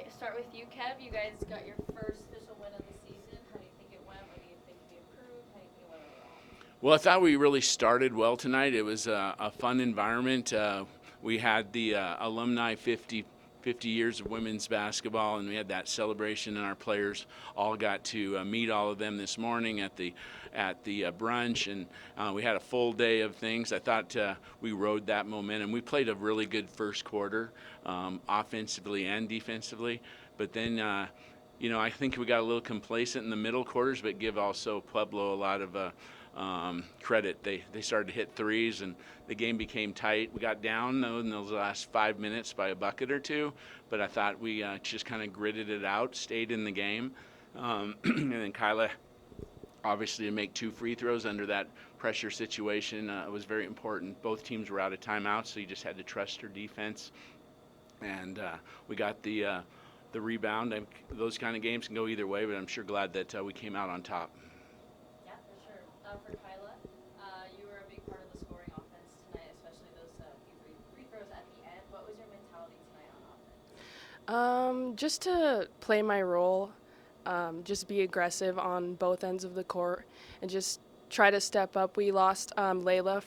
right, start with you, Kev. You guys got your first official win of the season. How do you think it went? What do you think could be improved? How do you think it went overall? Well, I thought we really started well tonight. It was a fun environment. We had the alumni 50 years of women's basketball, and we had that celebration, and our players all got to meet all of them this morning at the brunch, and we had a full day of things. I thought we rode that momentum. We played a really good first quarter, offensively and defensively, but then I think we got a little complacent in the middle quarters, but give also Pueblo a lot of credit. They started to hit threes, and the game became tight. We got down, though, in those last 5 minutes by a bucket or two, but I thought we just kind of gritted it out, stayed in the game. And then Kyla, obviously, to make 2 free throws under that pressure situation was very important. Both teams were out of timeouts, so you just had to trust her defense. And we got the rebound. Those kind of games can go either way, but I'm sure glad that we came out on top. Yeah, for sure. For Kyla, you were a big part of the scoring offense tonight, especially those few free throws at the end. What was your mentality tonight on offense? Just to play my role, just be aggressive on both ends of the court, and just try to step up. We lost Layla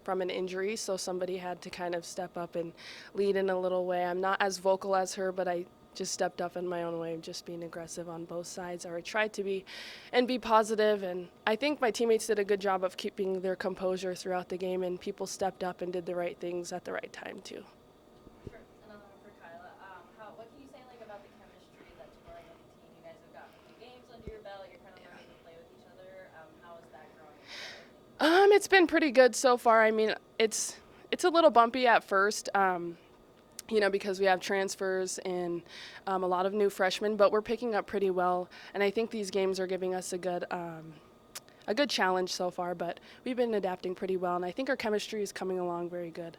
from an injury, so somebody had to kind of step up and lead in a little way. I'm not as vocal as her, but I just stepped up in my own way, just being aggressive on both sides, or I tried to be positive. And I think my teammates did a good job of keeping their composure throughout the game, and people stepped up and did the right things at the right time too. Sure. Another one for Kyla. What can you say about the chemistry that's growing with the team? You guys have gotten a few games under your belt. You're kind of learning to play with each other. How is that growing? It's been pretty good so far. I mean, it's a little bumpy at first. Because we have transfers and a lot of new freshmen, but we're picking up pretty well. And I think these games are giving us a good challenge so far, but we've been adapting pretty well, and I think our chemistry is coming along very good.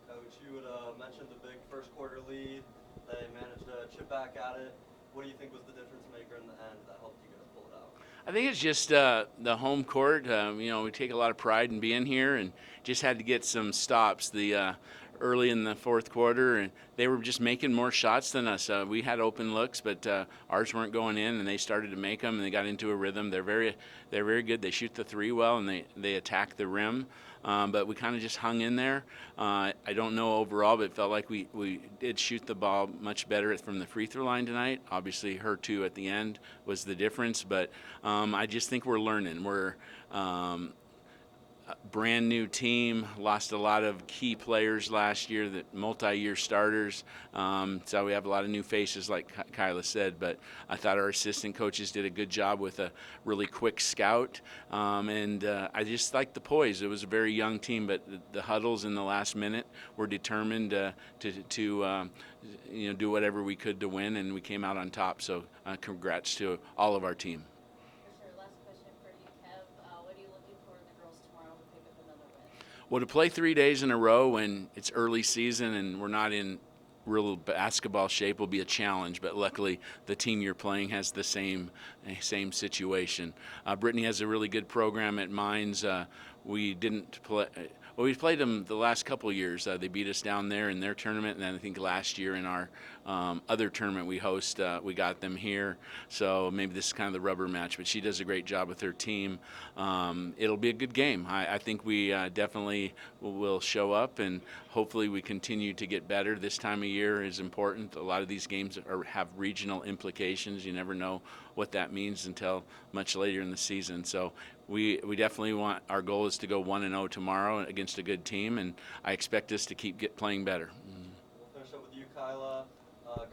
Coach, you had mentioned the big first quarter lead. They managed to chip back at it. What do you think was the difference maker in the end that helped you guys pull it out? I think it's just the home court. We take a lot of pride in being here, and just had to get some stops. Early in the fourth quarter, and they were just making more shots than us. We had open looks, but ours weren't going in, and they started to make them, and they got into a rhythm. They're very good. They shoot the three well, and they attack the rim. But we kind of just hung in there. I don't know overall, but it felt like we did shoot the ball much better from the free throw line tonight. Obviously, her 2 at the end was the difference, but I just think we're learning. We're brand new team, lost a lot of key players last year, that multi-year starters. So we have a lot of new faces, like Kyla said, but I thought our assistant coaches did a good job with a really quick scout. And I just liked the poise. It was a very young team, but the huddles in the last minute were determined to do whatever we could to win, and we came out on top. So congrats to all of our team. Well, to play 3 days in a row when it's early season and we're not in real basketball shape will be a challenge, but luckily the team you're playing has the same situation. Brittany has a really good program at Mines. We didn't play. Well, we've played them the last couple of years. They beat us down there in their tournament, and then I think last year in our other tournament we host, we got them here. So maybe this is kind of the rubber match, but she does a great job with her team. It'll be a good game. I think we definitely will show up, and hopefully we continue to get better. This time of year is important. A lot of these games have regional implications. You never know what that means until much later in the season. So we definitely want, our goal is to go 1-0 tomorrow against a good team, and I expect us to keep playing better. We'll finish up with you, Kyla.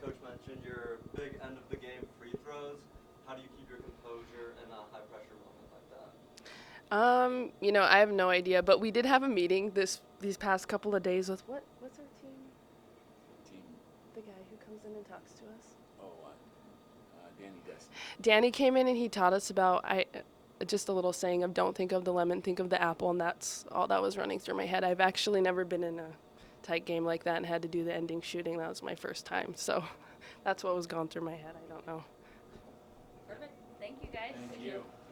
Coach mentioned your big end of the game free throws. How do you keep your composure in a high pressure moment like that? I have no idea, but we did have a meeting these past couple of days with what's our team? The guy who comes in and talks to us. Danny does. Danny came in and he taught us about just a little saying of don't think of the lemon, think of the apple, and that's all that was running through my head. I've actually never been in a tight game like that and had to do the ending shooting. That was my first time, so that's what was going through my head. I don't know. Perfect. Thank you, guys. Thank you.